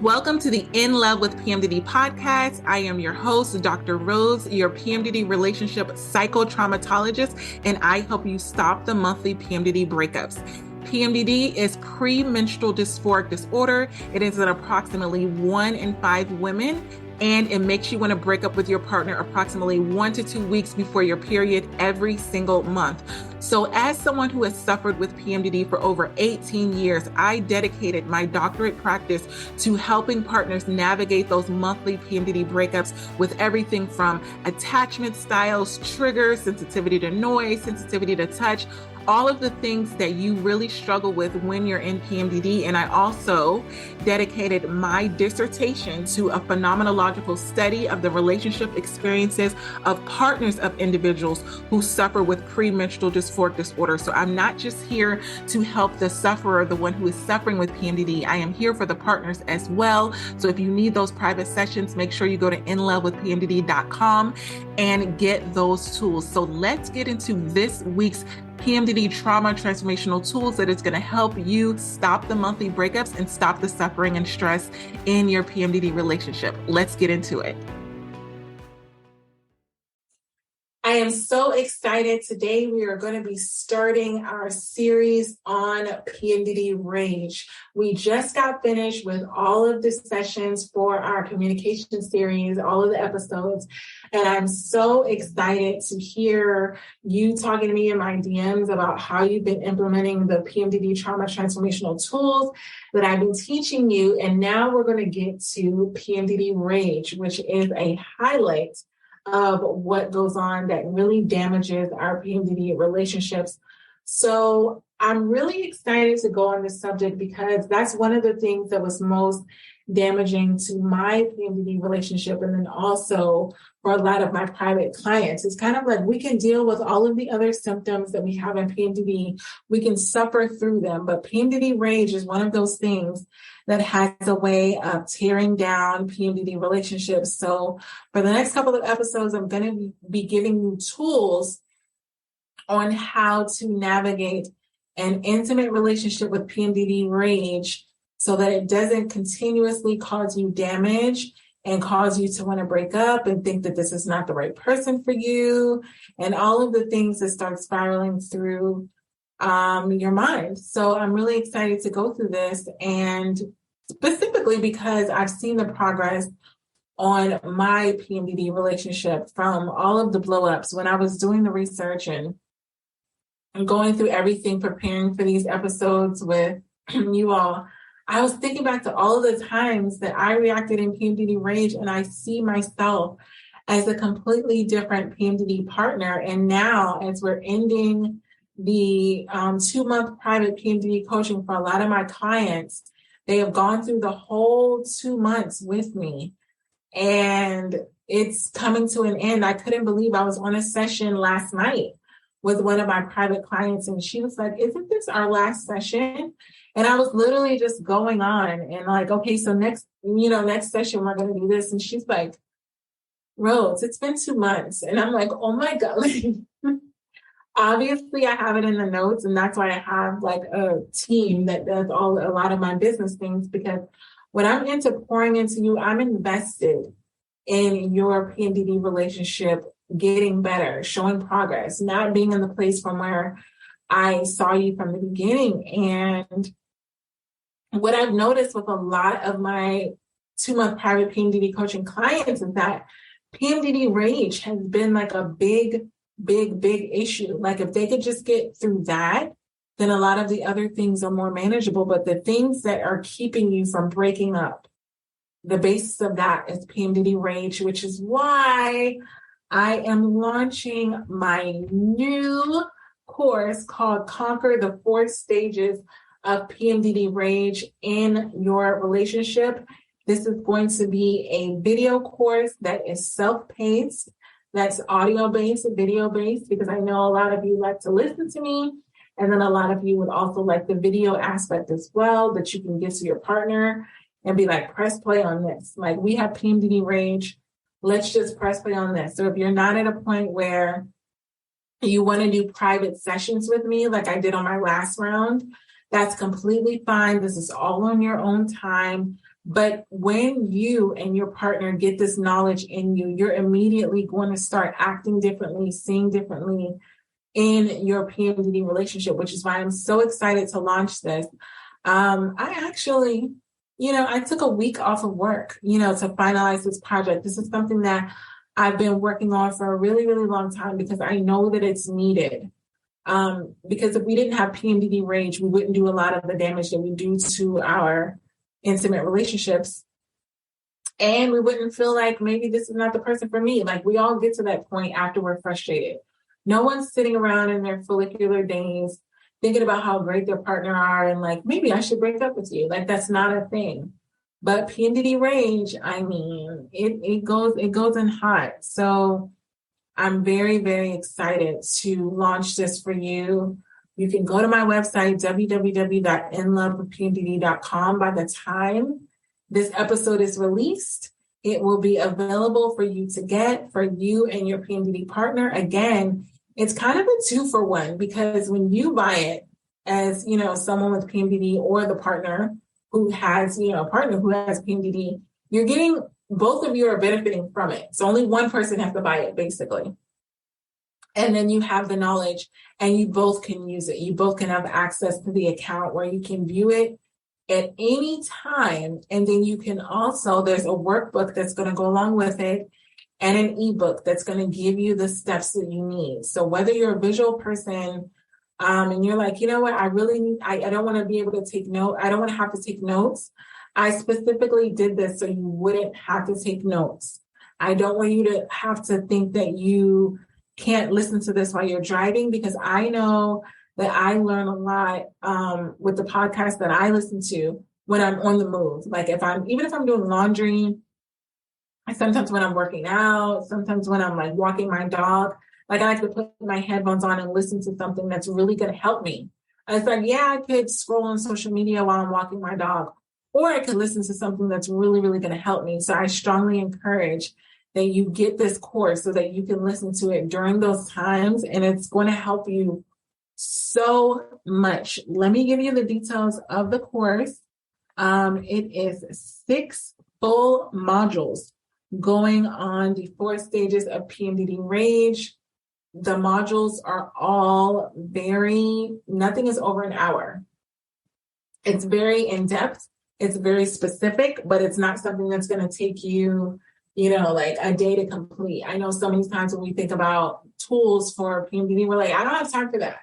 Welcome to the In Love with PMDD podcast. I am your host, Dr. Rose, your PMDD relationship psychotraumatologist, and I help you stop the monthly PMDD breakups. PMDD is premenstrual dysphoric disorder. It is in approximately 1 in 5 women, and it makes you want to break up with your partner approximately 1 to 2 weeks before your period every single month. So as someone who has suffered with PMDD for over 18 years, I dedicated my doctorate practice to helping partners navigate those monthly PMDD breakups with everything from attachment styles, triggers, sensitivity to noise, sensitivity to touch, all of the things that you really struggle with when you're in PMDD. And I also dedicated my dissertation to a phenomenological study of the relationship experiences of partners of individuals who suffer with premenstrual dysphoric disorder. So I'm not just here to help the sufferer, the one who is suffering with PMDD. I am here for the partners as well. So if you need those private sessions, make sure you go to inlovewithpmdd.com and get those tools. So let's get into this week's PMDD trauma transformational tools that is going to help you stop the monthly breakups and stop the suffering and stress in your PMDD relationship. Let's get into it. I am so excited. Today we are going to be starting our series on PMDD rage. We just got finished with all of the sessions for our communication series, all of the episodes, and I'm so excited to hear you talking to me in my DMs about how you've been implementing the PMDD trauma transformational tools that I've been teaching you. And now we're going to get to PMDD rage, which is a highlight of what goes on that really damages our PMDD relationships. So I'm really excited to go on this subject because that's one of the things that was most damaging to my PMDD relationship. And then also for a lot of my private clients, it's kind of like we can deal with all of the other symptoms that we have in PMDD. We can suffer through them, but PMDD rage is one of those things that has a way of tearing down PMDD relationships. So for the next couple of episodes, I'm going to be giving you tools on how to navigate an intimate relationship with PMDD rage so that it doesn't continuously cause you damage and cause you to want to break up and think that this is not the right person for you and all of the things that start spiraling through your mind. So I'm really excited to go through this, and specifically because I've seen the progress on my PMDD relationship from all of the blow-ups when I was doing the research and going through everything, preparing for these episodes with you all. I was thinking back to all of the times that I reacted in PMDD rage, and I see myself as a completely different PMDD partner. And now, as we're ending the 2-month private PMDD coaching for a lot of my clients, they have gone through the whole 2 months with me, and it's coming to an end. I couldn't believe I was on a session last night with one of my private clients, and she was like, "Isn't this our last session?" And I was literally just going on and like, okay, so next session, we're going to do this. And she's like, "Rose, it's been 2 months." And I'm like, oh my God. Obviously I have it in the notes, and that's why I have like a team that does a lot of my business things, because when I'm into pouring into you, I'm invested in your PMDD relationship getting better, showing progress, not being in the place from where I saw you from the beginning. And what I've noticed with a lot of my 2-month private PMDD coaching clients is that PMDD rage has been like a big issue. Like if they could just get through that, then a lot of the other things are more manageable. But the things that are keeping you from breaking up, the basis of that is PMDD rage, which is why I am launching my new course called Conquer the 4 Stages of PMDD Rage in Your Relationship. This is going to be a video course that is self-paced, that's audio-based, video-based, because I know a lot of you like to listen to me, and then a lot of you would also like the video aspect as well, that you can give to your partner and be like, press play on this. Like, we have PMDD rage. Let's just press play on this. So if you're not at a point where you want to do private sessions with me, like I did on my last round, that's completely fine. This is all on your own time. But when you and your partner get this knowledge in you, you're immediately going to start acting differently, seeing differently in your PMDD relationship, which is why I'm so excited to launch this. I actually, I took a week off of work, to finalize this project. This is something that I've been working on for a really, really long time because I know that it's needed. Because if we didn't have PMDD rage, we wouldn't do a lot of the damage that we do to our intimate relationships. And we wouldn't feel like maybe this is not the person for me. Like we all get to that point after we're frustrated. No one's sitting around in their follicular days thinking about how great their partner are and like, maybe I should break up with you. Like that's not a thing. But PMDD rage, I mean, it goes in hot. So I'm very, very excited to launch this for you. You can go to my website, www.inlovewithpmdd.com. By the time this episode is released, it will be available for you to get for you and your PMDD partner. Again, it's kind of a 2-for-1 because when you buy it as, someone with PMDD or the partner who has, a partner who has PMDD, you're getting, both of you are benefiting from it. So only one person has to buy it, basically. And then you have the knowledge and you both can use it. You both can have access to the account where you can view it at any time. And then you can also, there's a workbook that's going to go along with it and an ebook that's going to give you the steps that you need. So whether you're a visual person and you're like, you know what, I really need, I don't want to be able to take notes. I don't want to have to take notes. I specifically did this so you wouldn't have to take notes. I don't want you to have to think that you can't listen to this while you're driving, because I know that I learn a lot with the podcast that I listen to when I'm on the move. Like even if I'm doing laundry, sometimes when I'm working out, sometimes when I'm like walking my dog, like I like to put my headphones on and listen to something that's really going to help me. It's like, yeah, I could scroll on social media while I'm walking my dog, or I could listen to something that's really, really going to help me. So I strongly encourage that you get this course so that you can listen to it during those times, and it's going to help you so much. Let me give you the details of the course. It is 6 full modules going on the 4 stages of PMDD rage. The modules are all nothing is over an hour. It's very in-depth. It's very specific, but it's not something that's going to take you like a day to complete. I know so many times when we think about tools for PMDD, we're like, I don't have time for that.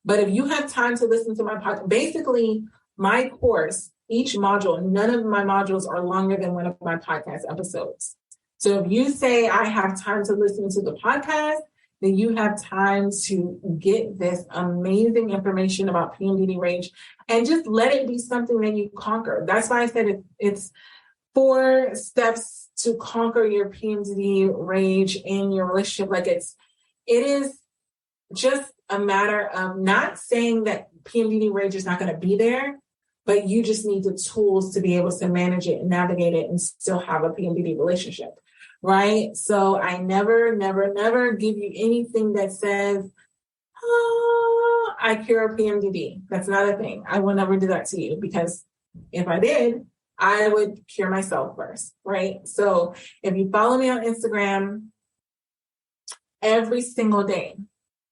But if you have time to listen to my podcast, basically my course, each module, none of my modules are longer than one of my podcast episodes. So if you say I have time to listen to the podcast, then you have time to get this amazing information about PMDD rage and just let it be something that you conquer. That's why I said it's 4 steps to conquer your PMDD rage in your relationship. Like it is just a matter of not saying that PMDD rage is not going to be there, but you just need the tools to be able to manage it and navigate it and still have a PMDD relationship, right? So I never, never, never give you anything that says, oh, I cure PMDD. That's not a thing. I will never do that to you, because if I did, I would cure myself first, right? So if you follow me on Instagram, every single day,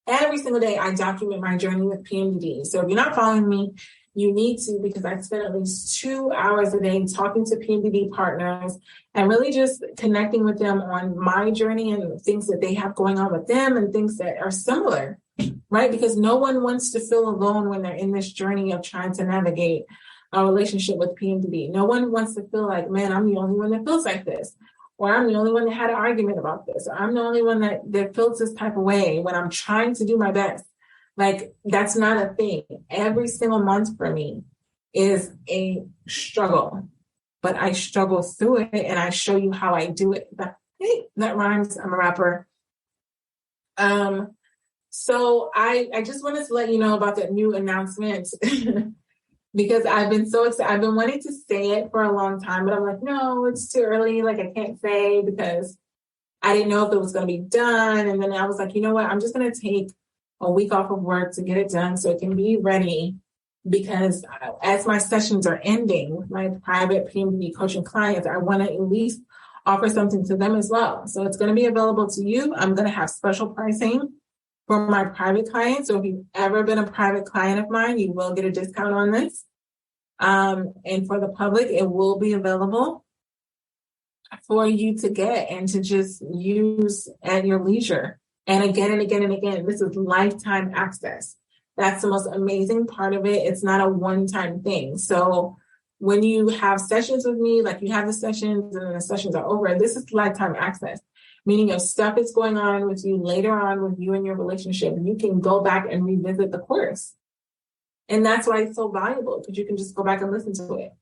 I document my journey with PMDD. So if you're not following me, you need to, because I spend at least 2 hours a day talking to PMDD partners and really just connecting with them on my journey and things that they have going on with them and things that are similar, right? Because no one wants to feel alone when they're in this journey of trying to navigate a relationship with PMDD. No one wants to feel like, man, I'm the only one that feels like this, or I'm the only one that had an argument about this, or I'm the only one that feels this type of way when I'm trying to do my best. Like, that's not a thing. Every single month for me is a struggle, but I struggle through it and I show you how I do it. That rhymes. I'm a rapper. So I just wanted to let you know about that new announcement because I've been so excited. I've been wanting to say it for a long time, but I'm like, no, it's too early. Like, I can't say because I didn't know if it was going to be done. And then I was like, you know what? I'm just going to take a week off of work to get it done so it can be ready because as my sessions are ending with my private PMDD coaching clients, I want to at least offer something to them as well. So it's going to be available to you. I'm going to have special pricing for my private clients. So if you've ever been a private client of mine, you will get a discount on this. And for the public, it will be available for you to get and to just use at your leisure. And again and again and again, this is lifetime access. That's the most amazing part of it. It's not a one-time thing. So when you have sessions with me, like you have the sessions and then the sessions are over, this is lifetime access. Meaning if stuff is going on with you later on with you and your relationship, you can go back and revisit the course. And that's why it's so valuable, because you can just go back and listen to it.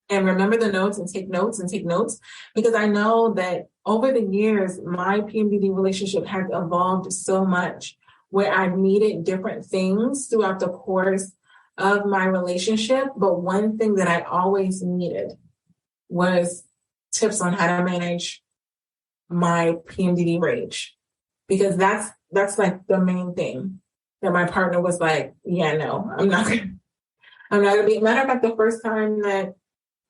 And remember the notes and take notes and take notes, because I know that over the years, my PMDD relationship has evolved so much where I've needed different things throughout the course of my relationship. But one thing that I always needed was tips on how to manage my PMDD rage, because that's like the main thing that my partner was like, yeah, no, I'm not gonna be. Matter of fact, the first time that,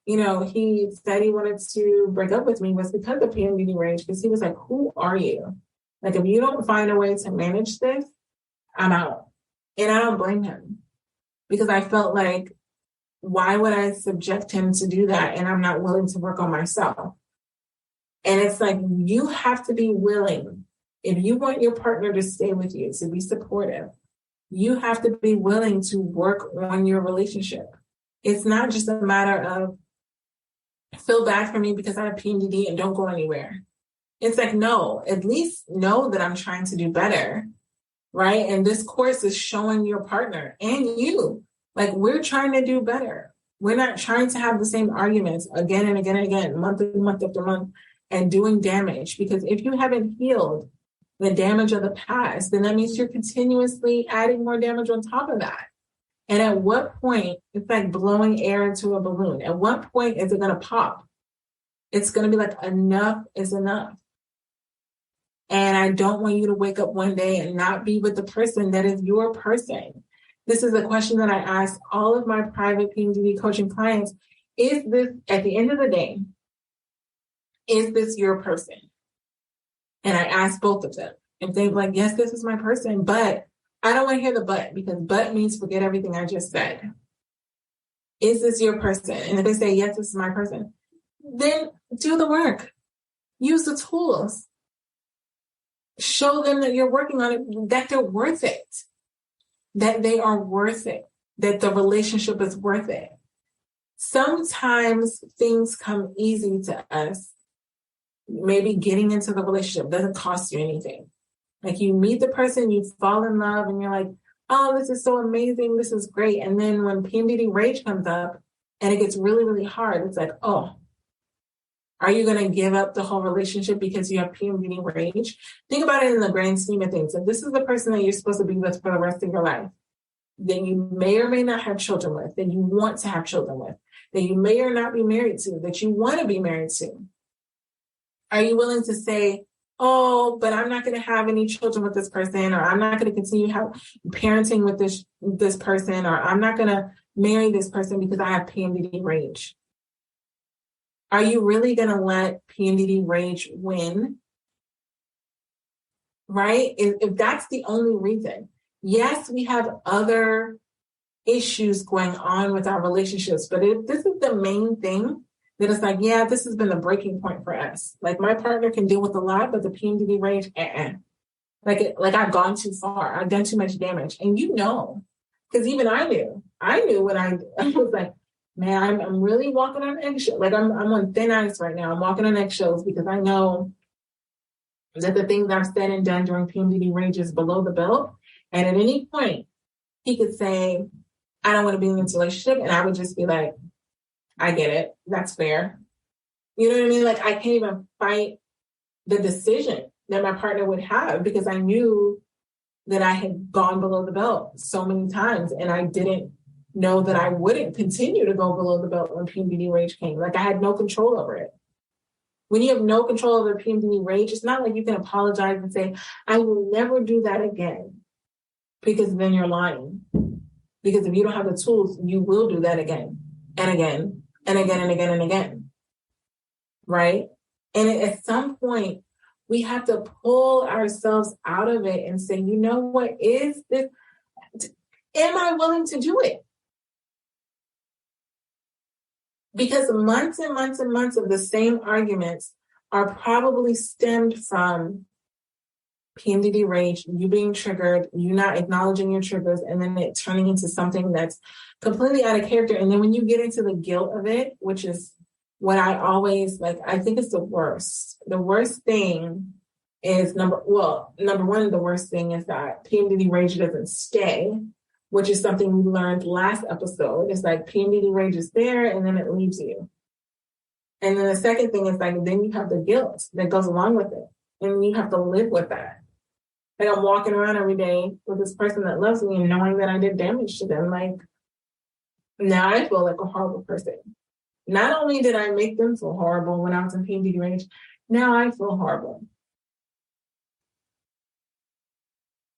he said he wanted to break up with me was because of PMDD rage, because he was like, who are you? Like, if you don't find a way to manage this, I'm out. And I don't blame him, because I felt like, why would I subject him to do that? And I'm not willing to work on myself. And it's like, you have to be willing. If you want your partner to stay with you, to be supportive, you have to be willing to work on your relationship. It's not just a matter of feel bad for me because I have PMDD and don't go anywhere. It's like, no, at least know that I'm trying to do better, right? And this course is showing your partner and you, like, we're trying to do better. We're not trying to have the same arguments again and again and again, month after month, and doing damage. Because if you haven't healed the damage of the past, then that means you're continuously adding more damage on top of that. And at what point, it's like blowing air into a balloon. At what point is it going to pop? It's going to be like, enough is enough. And I don't want you to wake up one day and not be with the person that is your person. This is a question that I ask all of my private PMDD coaching clients. Is this, at the end of the day, is this your person? And I ask both of them. If they're like, yes, this is my person, but I don't want to hear the but, because but means forget everything I just said. Is this your person? And if they say, yes, this is my person, then do the work. Use the tools. Show them that you're working on it, that they're worth it, that they are worth it, that the relationship is worth it. Sometimes things come easy to us. Maybe getting into the relationship doesn't cost you anything. Like, you meet the person, you fall in love, and you're like, oh, this is so amazing. This is great. And then when PMDD rage comes up and it gets really, really hard, it's like, oh, are you going to give up the whole relationship because you have PMDD rage? Think about it in the grand scheme of things. If this is the person that you're supposed to be with for the rest of your life, that you may or may not have children with, that you want to have children with, that you may or not be married to, that you want to be married to, are you willing to say, oh, but I'm not going to have any children with this person, or I'm not going to continue parenting with this person, or I'm not going to marry this person because I have PMDD rage? Are you really going to let PMDD rage win? Right? If that's the only reason. Yes, we have other issues going on with our relationships, but if this is the main thing, then it's like, yeah, this has been the breaking point for us. Like, my partner can deal with a lot, but the PMDD rage, like I've gone too far. I've done too much damage. And because even I knew when I was like, man, I'm really walking on eggshells. Like, I'm on thin ice right now. I'm walking on eggshells because I know that the things I've said and done during PMDD rage is below the belt. And at any point, he could say, I don't want to be in this relationship. And I would just be like, I get it. That's fair. You know what I mean? Like, I can't even fight the decision that my partner would have, because I knew that I had gone below the belt so many times, and I didn't know that I wouldn't continue to go below the belt when PMDD rage came. Like, I had no control over it. When you have no control over PMDD rage, it's not like you can apologize and say, I will never do that again, because then you're lying. Because if you don't have the tools, you will do that again and again and again and again and again. Right? And at some point, we have to pull ourselves out of it and say, you know what is this? Am I willing to do it? Because months and months and months of the same arguments are probably stemmed from PMDD rage, you being triggered, you not acknowledging your triggers, and then it turning into something that's completely out of character. And then when you get into the guilt of it, which is what I always I think it's the worst. The worst thing is number one, the worst thing is that PMDD rage doesn't stay, which is something we learned last episode. It's like PMDD rage is there and then it leaves you. And then the second thing is then you have the guilt that goes along with it. And you have to live with that. Like I'm walking around every day with this person that loves me and knowing that I did damage to them. Like now I feel like a horrible person. Not only did I make them feel horrible when I was in PMDD rage, now I feel horrible.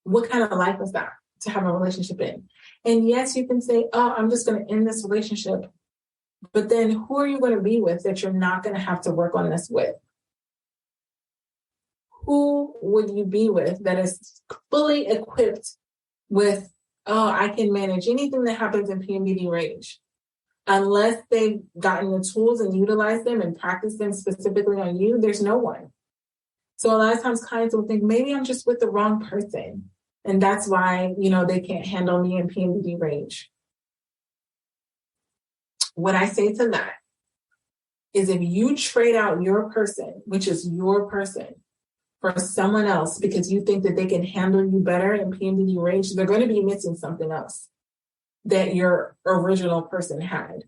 What kind of life is that to have a relationship in? And yes, you can say, oh, I'm just going to end this relationship. But then who are you going to be with that you're not going to have to work on this with? Who would you be with that is fully equipped with, oh, I can manage anything that happens in PMDD rage? Unless they've gotten the tools and utilized them and practiced them specifically on you, there's no one. So a lot of times clients will think, maybe I'm just with the wrong person. And that's why, they can't handle me in PMDD rage. What I say to that is if you trade out your person, which is your person, for someone else because you think that they can handle you better in PMDD rage, they're going to be missing something else that your original person had.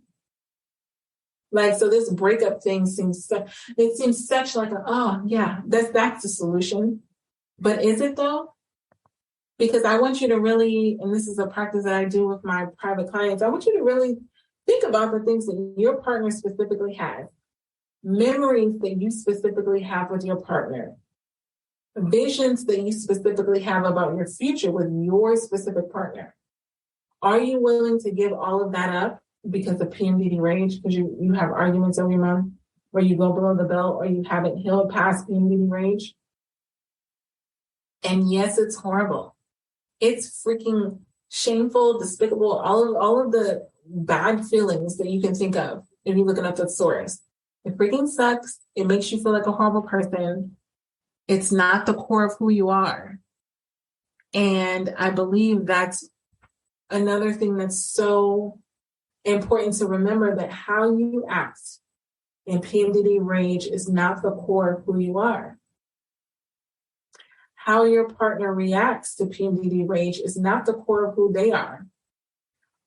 So this breakup thing seems such like that's the solution. But is it though? Because I want you to really, and this is a practice that I do with my private clients, I want you to really think about the things that your partner specifically has, memories that you specifically have with your partner, visions that you specifically have about your future with your specific partner. Are you willing to give all of that up because of PMDD rage, because you have arguments every month, or you go below the belt, or you haven't healed past PMDD rage? And yes, it's horrible. It's freaking shameful, despicable, all of the bad feelings that you can think of if you're looking up the source. It freaking sucks. It makes you feel like a horrible person. It's not the core of who you are. And I believe that's another thing that's so important to remember, that how you act in PMDD rage is not the core of who you are. How your partner reacts to PMDD rage is not the core of who they are.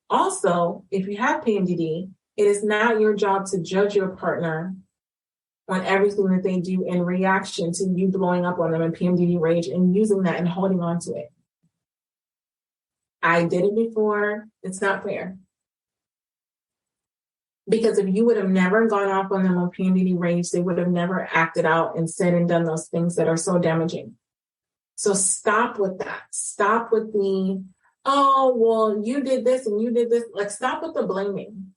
Also, if you have PMDD, it is not your job to judge your partner on everything that they do in reaction to you blowing up on them in PMDD rage and using that and holding on to it. I did it before. It's not fair. Because if you would have never gone off on them on PMDD rage, they would have never acted out and said and done those things that are so damaging. So stop with that. Stop with the, oh, well, you did this and you did this. Stop with the blaming.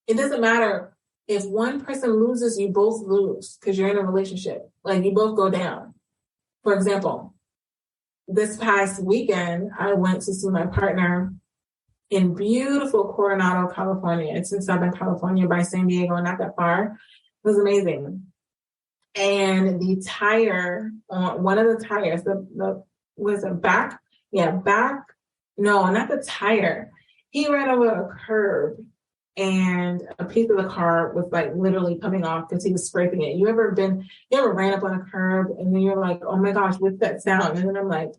It doesn't matter. If one person loses, you both lose because you're in a relationship. You both go down. For example, this past weekend, I went to see my partner in beautiful Coronado, California. It's in Southern California by San Diego, not that far. It was amazing. And the tire on one of the tires, was it back? Yeah, back. No, not the tire. He ran over a curb and a piece of the car was literally coming off because he was scraping it. You ever ran up on a curb and then you're like, oh my gosh, what's that sound? And then I'm like,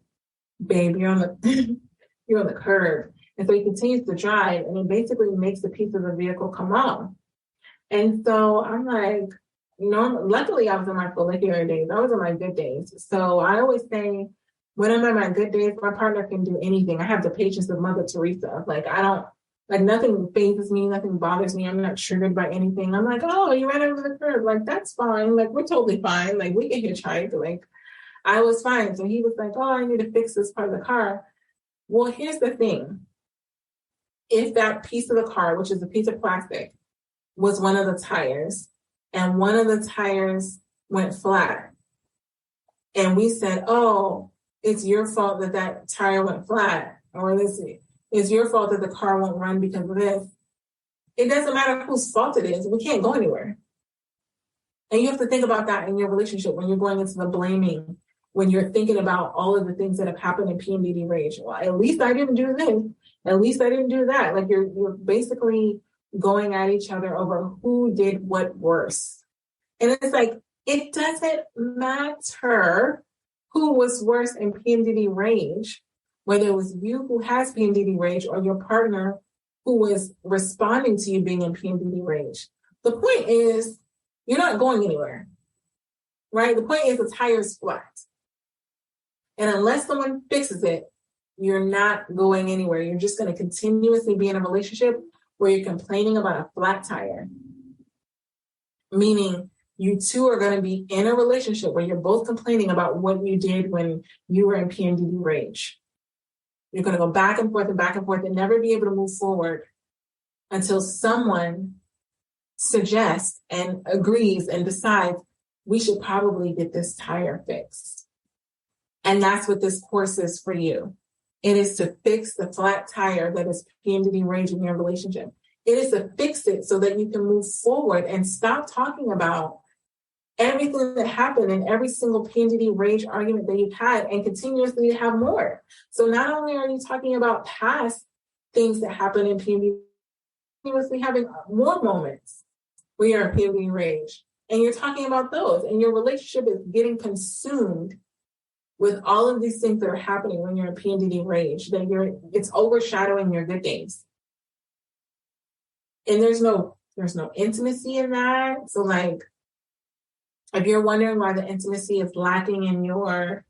babe, you're on the curb. And so he continues to drive and it basically makes the piece of the vehicle come off. And so I'm like, luckily I was in my follicular days. I was in my good days. So I always say, when I'm in my good days, my partner can do anything. I have the patience of Mother Teresa. Nothing phases me, nothing bothers me. I'm not triggered by anything. I'm like, oh, you ran over the curb. That's fine. We're totally fine. We can hitchhike. I was fine. So he was like, oh, I need to fix this part of the car. Well, here's the thing. if that piece of the car, which is a piece of plastic, was one of the tires, and one of the tires went flat, and we said, oh, it's your fault that that tire went flat, or it's your fault that the car won't run because of this. It doesn't matter whose fault it is. We can't go anywhere. And you have to think about that in your relationship when you're going into the blaming, when you're thinking about all of the things that have happened in PMDD rage. Well, at least I didn't do this. At least I didn't do that. Like you're basically going at each other over who did what worse. And it's like, it doesn't matter who was worse in PMDD rage, whether it was you who has PMDD rage or your partner who was responding to you being in PMDD rage. The point is, you're not going anywhere, right? The point is the tire's flat. And unless someone fixes it, you're not going anywhere. You're just going to continuously be in a relationship where you're complaining about a flat tire. Meaning you two are going to be in a relationship where you're both complaining about what you did when you were in PMDD rage. You're going to go back and forth and never be able to move forward until someone suggests and agrees and decides we should probably get this tire fixed. And that's what this course is for you. It is to fix the flat tire that is PMDD rage in your relationship. It is to fix it so that you can move forward and stop talking about everything that happened in every single PMDD rage argument that you've had and continuously have more. So not only are you talking about past things that happen in PMDD, continuously having more moments where you're in PMDD rage, and you're talking about those, and your relationship is getting consumed with all of these things that are happening when you're in PMDD rage, that it's overshadowing your good days. And there's no intimacy in that. So like, if you're wondering why the intimacy is lacking in your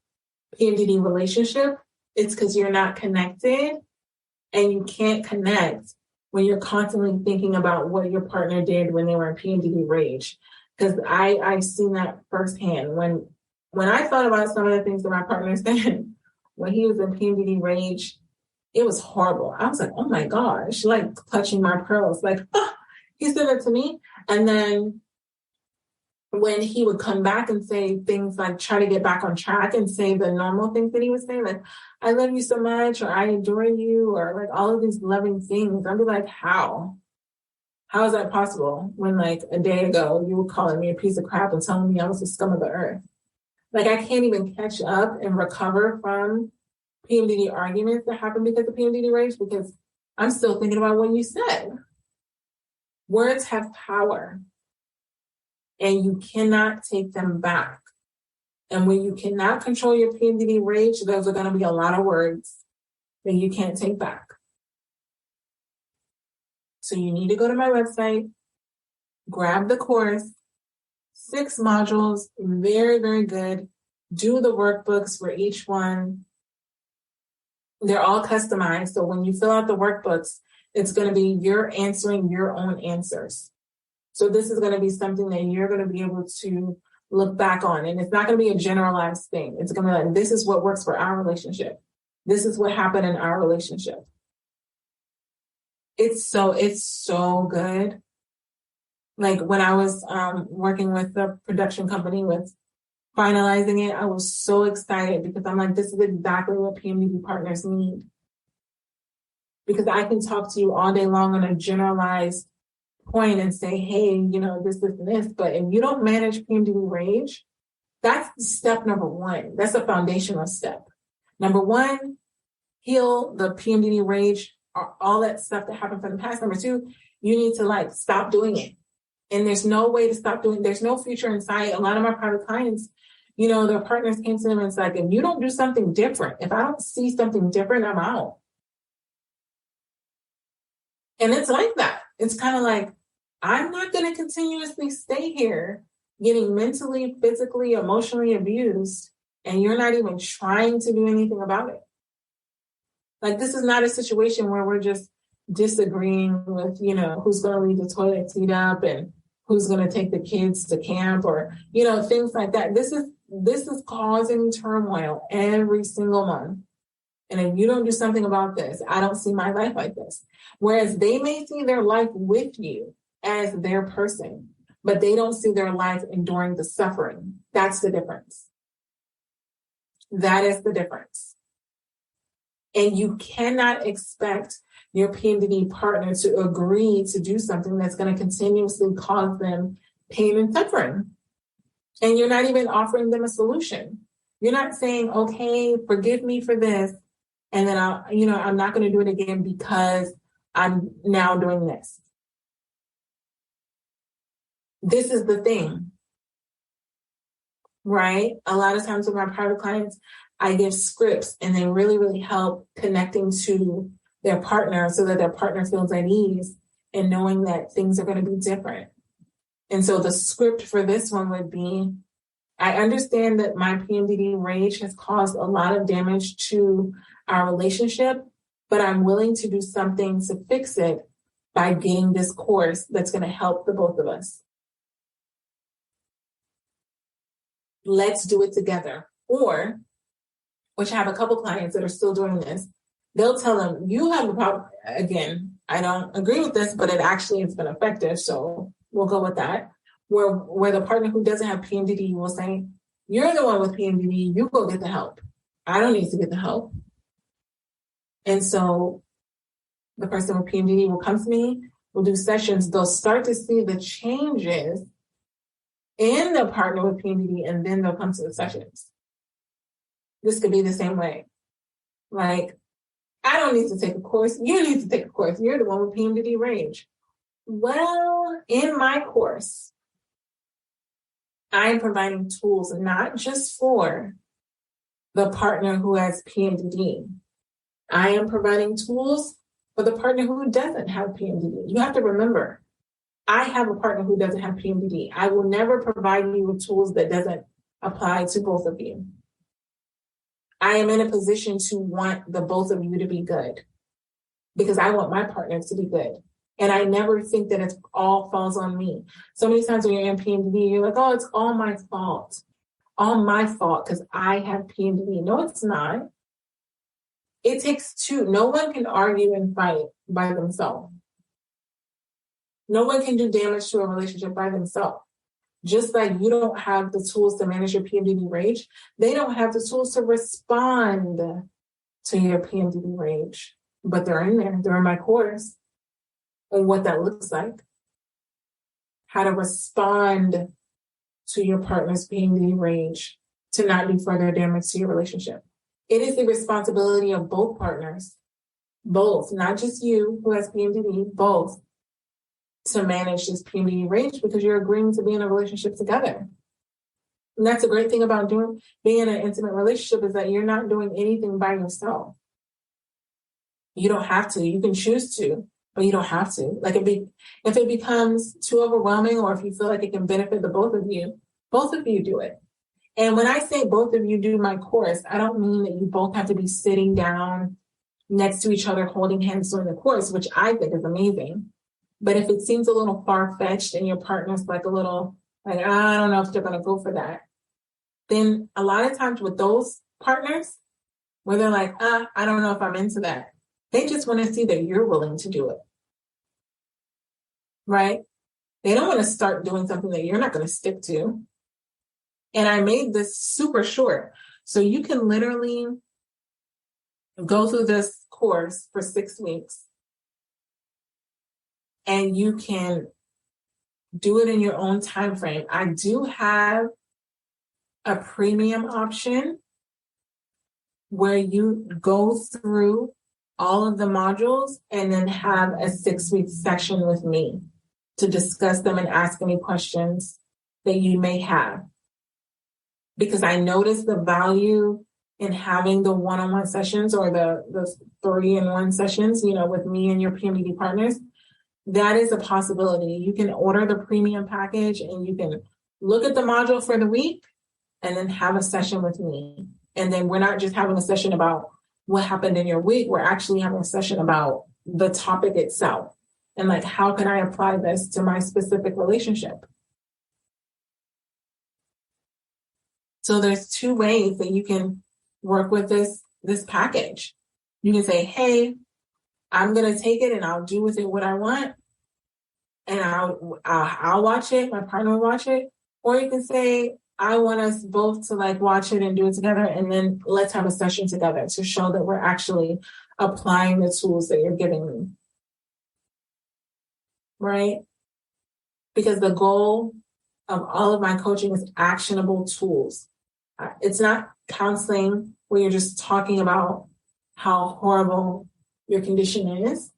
PMDD relationship, it's because you're not connected, and you can't connect when you're constantly thinking about what your partner did when they were in PMDD rage. Because I've seen that firsthand. When I thought about some of the things that my partner said when he was in PMDD rage, it was horrible. I was like, oh my gosh, like clutching my pearls, like, oh, he said that to me. And then when he would come back and say things like try to get back on track and say the normal things that he would say, like, I love you so much, or I adore you, or like all of these loving things, I'd be like, how? How is that possible when like a day ago you were calling me a piece of crap and telling me I was the scum of the earth? Like I can't even catch up and recover from PMDD arguments that happen because of PMDD rage because I'm still thinking about what you said. Words have power, and you cannot take them back. And when you cannot control your PMDD rage, those are going to be a lot of words that you can't take back. So you need to go to my website, grab the course, 6 modules, very, very good. Do the workbooks for each one. They're all customized. So when you fill out the workbooks, it's going to be you're answering your own answers. So this is going to be something that you're going to be able to look back on. And it's not going to be a generalized thing. It's going to be like, this is what works for our relationship. This is what happened in our relationship. It's so good. Like when I was working with the production company with finalizing it, I was so excited because I'm like, this is exactly what PMDD partners need. Because I can talk to you all day long on a generalized point and say, hey, you know, this, and this. But if you don't manage PMDD rage, that's step number 1. That's a foundational step. Number 1, heal the PMDD rage, or all that stuff that happened from the past. Number 2, you need to like stop doing it. And there's no way to stop doing it. There's no future in sight. A lot of my private clients, you know, their partners came to them and it's like, if you don't do something different, if I don't see something different, I'm out. And it's like that. It's kind of like, I'm not going to continuously stay here getting mentally, physically, emotionally abused, and you're not even trying to do anything about it. Like, this is not a situation where we're just disagreeing with, you know, who's going to leave the toilet seat up and who's going to take the kids to camp or, you know, things like that. This is causing turmoil every single month. And if you don't do something about this, I don't see my life like this. Whereas they may see their life with you as their person, but they don't see their life enduring the suffering. That's the difference. That is the difference. And you cannot expect your PMDD partner to agree to do something that's going to continuously cause them pain and suffering. And you're not even offering them a solution. You're not saying, okay, forgive me for this. And then I'm not going to do it again because I'm now doing this. This is the thing, right? A lot of times with my private clients, I give scripts and they really, really help connecting to their partner so that their partner feels at ease and knowing that things are going to be different. And so the script for this one would be, I understand that my PMDD rage has caused a lot of damage to our relationship, but I'm willing to do something to fix it by getting this course that's going to help the both of us. Let's do it together. Or, which I have a couple clients that are still doing this, they'll tell them, you have a problem. Again, I don't agree with this, but it actually has been effective. So we'll go with that. Where the partner who doesn't have PMDD will say, you're the one with PMDD, you go get the help. I don't need to get the help. And so the person with PMDD will come to me, we'll do sessions, they'll start to see the changes in the partner with PMDD, and then they'll come to the sessions. This could be the same way. Like, I don't need to take a course. You need to take a course. You're the one with PMDD rage. Well, in my course, I'm providing tools not just for the partner who has PMDD. I am providing tools for the partner who doesn't have PMDD. You have to remember, I have a partner who doesn't have PMDD. I will never provide you with tools that doesn't apply to both of you. I am in a position to want the both of you to be good because I want my partner to be good. And I never think that it all falls on me. So many times when you're in PMDD, you're like, oh, it's all my fault. All my fault because I have PMDD. No, it's not. It takes two. No one can argue and fight by themselves. No one can do damage to a relationship by themselves. Just like you don't have the tools to manage your PMDD rage, they don't have the tools to respond to your PMDD rage. But they're in there. They're in my course on what that looks like. How to respond to your partner's PMDD rage to not do further damage to your relationship. It is the responsibility of both partners, both, not just you who has PMDD, both, to manage this PMDD rage because you're agreeing to be in a relationship together. And that's a great thing about being in an intimate relationship is that you're not doing anything by yourself. You don't have to. You can choose to, but you don't have to. Like if it becomes too overwhelming or if you feel like it can benefit the both of you do it. And when I say both of you do my course, I don't mean that you both have to be sitting down next to each other, holding hands during the course, which I think is amazing. But if it seems a little far-fetched and your partner's like a little, like, I don't know if they're going to go for that, then a lot of times with those partners, where they're like, I don't know if I'm into that, they just want to see that you're willing to do it, right? They don't want to start doing something that you're not going to stick to. And I made this super short. So you can literally go through this course for 6 weeks. And you can do it in your own time frame. I do have a premium option where you go through all of the modules and then have a 6-week section with me to discuss them and ask any questions that you may have. Because I noticed the value in having the one-on-one sessions or the 3-in-1 sessions, with me and your PMDD partners. That is a possibility. You can order the premium package and you can look at the module for the week and then have a session with me. And then we're not just having a session about what happened in your week. We're actually having a session about the topic itself. And like, how can I apply this to my specific relationship? So there's 2 ways that you can work with this package. You can say, hey, I'm going to take it and I'll do with it what I want. And I'll watch it. My partner will watch it. Or you can say, I want us both to like watch it and do it together. And then let's have a session together to show that we're actually applying the tools that you're giving me. Right? Because the goal of all of my coaching is actionable tools. It's not counseling where you're just talking about how horrible your condition is,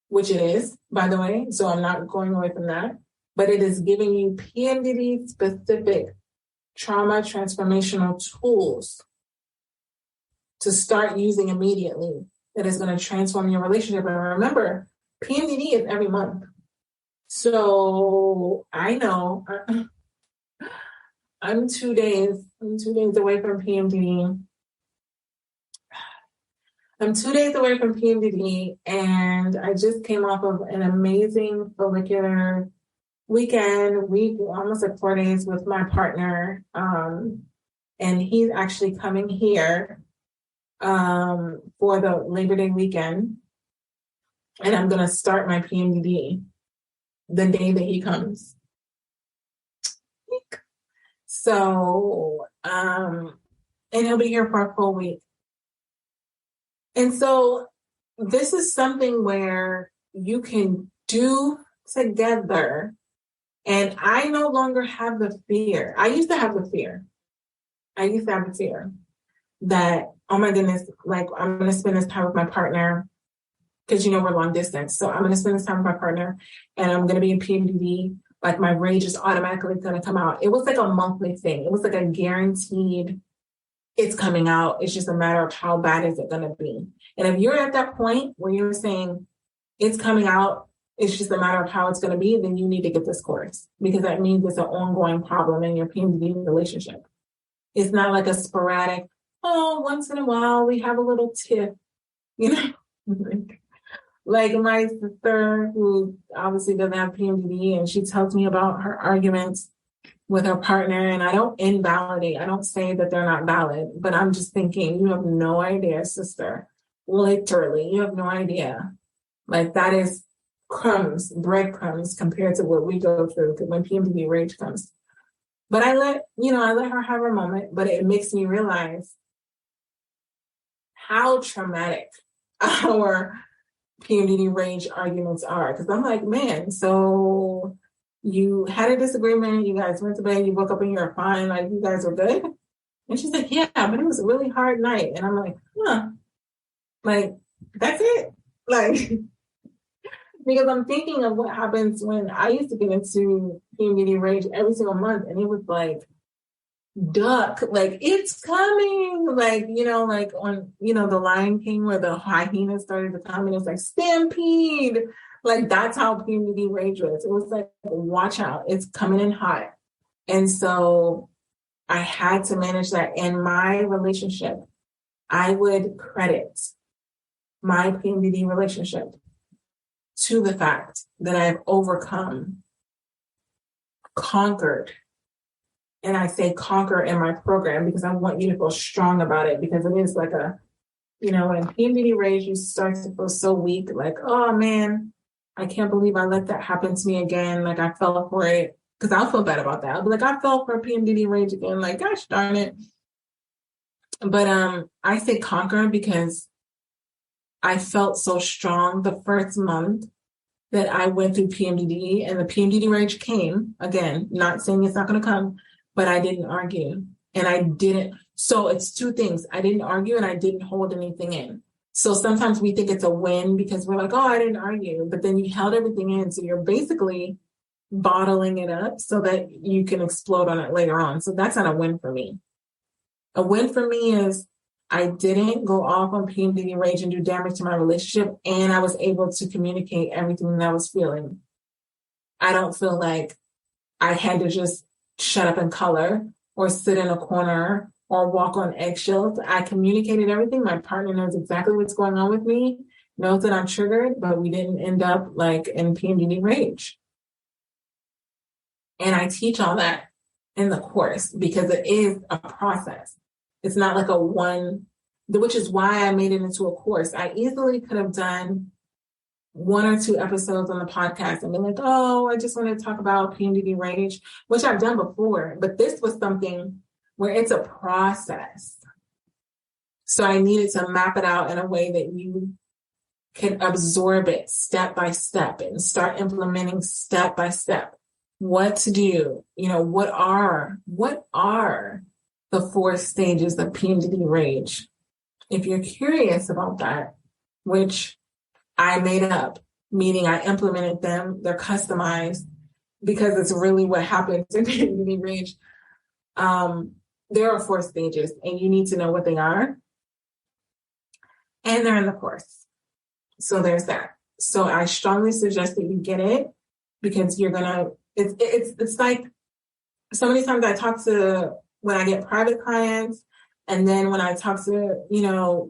which it is, by the way. So I'm not going away from that. But it is giving you PMDD specific trauma transformational tools to start using immediately that is going to transform your relationship. And remember, PMDD is every month. So I know I'm 2 days away from PMDD. I'm 2 days away from PMDD, and I just came off of an amazing follicular weekend, almost like 4 days with my partner. And he's actually coming here for the Labor Day weekend. And I'm going to start my PMDD the day that he comes. So, and he'll be here for a full week. And so this is something where you can do together. And I no longer have the fear. I used to have the fear that, oh my goodness, like I'm going to spend this time with my partner because, we're long distance. So I'm going to spend this time with my partner and I'm going to be in PMDD. Like my rage is automatically going to come out. It was like a monthly thing. It was like a guaranteed it's coming out. It's just a matter of how bad is it going to be. And if you're at that point where you're saying it's coming out, it's just a matter of how it's going to be, then you need to get this course because that means it's an ongoing problem in your PMDD relationship. It's not like a sporadic, once in a while we have a little tiff, Like my sister who obviously doesn't have PMDD and she tells me about her arguments with her partner, and I don't invalidate. I don't say that they're not valid, but I'm just thinking, you have no idea, sister. Literally, you have no idea. Like that is breadcrumbs compared to what we go through when PMDD rage comes. But I let her have her moment, but it makes me realize how traumatic our PMDD rage arguments are. Because I'm like, man, so you had a disagreement, you guys went to bed, you woke up and you're fine, like you guys were good. And she's like, yeah, but it was a really hard night. And I'm like, like, that's it. Like, because I'm thinking of what happens when I used to get into PMDD rage every single month. And it was like, duck, like it's coming, like, like on, the Lion King where the hyena started to come and it's like stampede. Like that's how PMDD rage was. It was like, watch out, it's coming in hot. And so I had to manage that in my relationship. I would credit my PMDD relationship to the fact that I've conquered. And I say conquer in my program because I want you to feel strong about it, because it is like in PMDD rage, you start to feel so weak, like, oh man, I can't believe I let that happen to me again. Like I fell for it, because I'll feel bad about that. I'll be like, I fell for PMDD rage again. Like, gosh darn it. But I say conquer because I felt so strong the first month that I went through PMDD, and the PMDD rage came again, not saying it's not going to come, but I didn't argue and I didn't. So it's two things. I didn't argue and I didn't hold anything in. So sometimes we think it's a win because we're like, oh, I didn't argue, but then you held everything in. So you're basically bottling it up so that you can explode on it later on. So that's not a win for me. A win for me is I didn't go off on PMDD rage and do damage to my relationship, and I was able to communicate everything that I was feeling. I don't feel like I had to just shut up and color or sit in a corner or walk on eggshells. I communicated everything. My partner knows exactly what's going on with me, knows that I'm triggered, but we didn't end up like in PMDD rage. And I teach all that in the course because it is a process. It's not like a one which is why I made it into a course. I easily could have done 1 or 2 episodes on the podcast and been like, oh, I just want to talk about PMDD range, which I've done before. But this was something where it's a process. So I needed to map it out in a way that you can absorb it step by step and start implementing step by step what to do. What are the 4 stages of PMDD range? If you're curious about that, which I made up, meaning I implemented them, they're customized because it's really what happens in PMDD range. There are 4 stages and you need to know what they are. And they're in the course. So there's that. So I strongly suggest that you get it because you're gonna, it's like so many times I talk to, when I get private clients, and then when I talk to,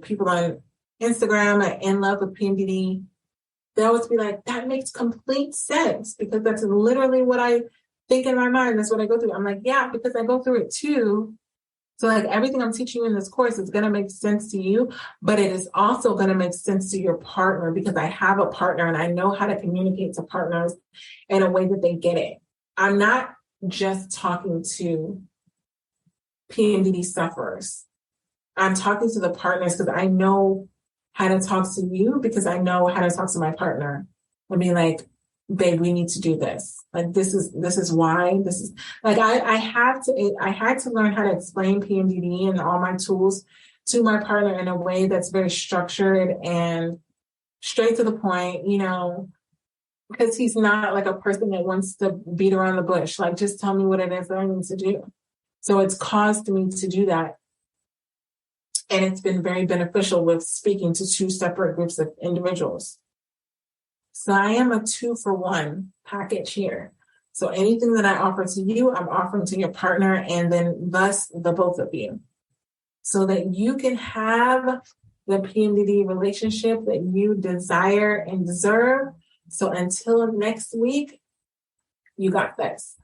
people on Instagram at In Love with PMDD, they always be like, that makes complete sense because that's literally what I think in my mind. That's what I go through. I'm like, yeah, because I go through it too. So like everything I'm teaching you in this course is going to make sense to you, but it is also going to make sense to your partner because I have a partner and I know how to communicate to partners in a way that they get it. I'm not just talking to PMDD sufferers. I'm talking to the partners because I know how to talk to you because I know how to talk to my partner and be like, babe, we need to do this. Like, this is why this is like, I had to learn how to explain PMDD and all my tools to my partner in a way that's very structured and straight to the point, because he's not like a person that wants to beat around the bush. Like, just tell me what it is that I need to do. So it's caused me to do that. And it's been very beneficial with speaking to 2 separate groups of individuals. So I am a 2-for-1 package here. So anything that I offer to you, I'm offering to your partner and then thus the both of you. So that you can have the PMDD relationship that you desire and deserve. So until next week, you got this.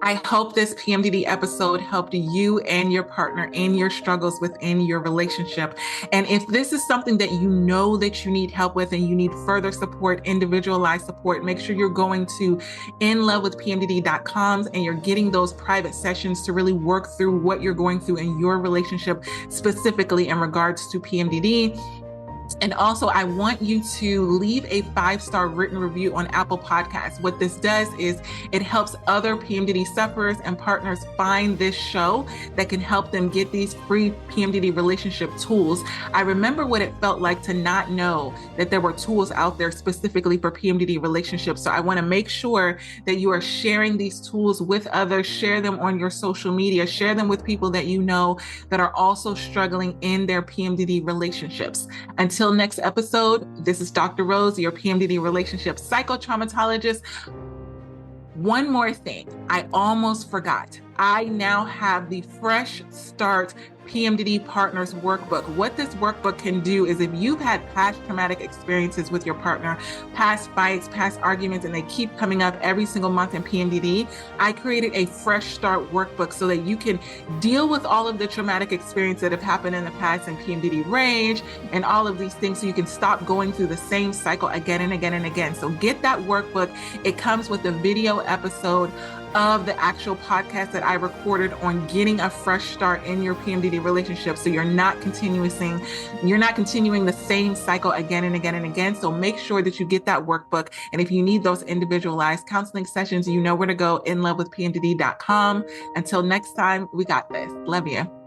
I hope this PMDD episode helped you and your partner in your struggles within your relationship. And if this is something that you know that you need help with and you need further support, individualized support, make sure you're going to inlovewithpmdd.com and you're getting those private sessions to really work through what you're going through in your relationship, specifically in regards to PMDD. And also, I want you to leave a 5-star written review on Apple Podcasts. What this does is it helps other PMDD sufferers and partners find this show that can help them get these free PMDD relationship tools. I remember what it felt like to not know that there were tools out there specifically for PMDD relationships. So I want to make sure that you are sharing these tools with others, share them on your social media, share them with people that you know that are also struggling in their PMDD relationships. Until next episode, this is Dr. Rose, your PMDD relationship psychotraumatologist. One more thing, I almost forgot. I now have the Fresh Start PMDD Partners Workbook. What this workbook can do is if you've had past traumatic experiences with your partner, past fights, past arguments, and they keep coming up every single month in PMDD, I created a Fresh Start Workbook so that you can deal with all of the traumatic experiences that have happened in the past in PMDD range and all of these things so you can stop going through the same cycle again and again and again. So get that workbook. It comes with a video episode of the actual podcast that I recorded on getting a fresh start in your PMDD relationship. So you're not continuing the same cycle again and again and again. So make sure that you get that workbook. And if you need those individualized counseling sessions, you know where to go, inlovewithpmdd.com. Until next time, we got this. Love you.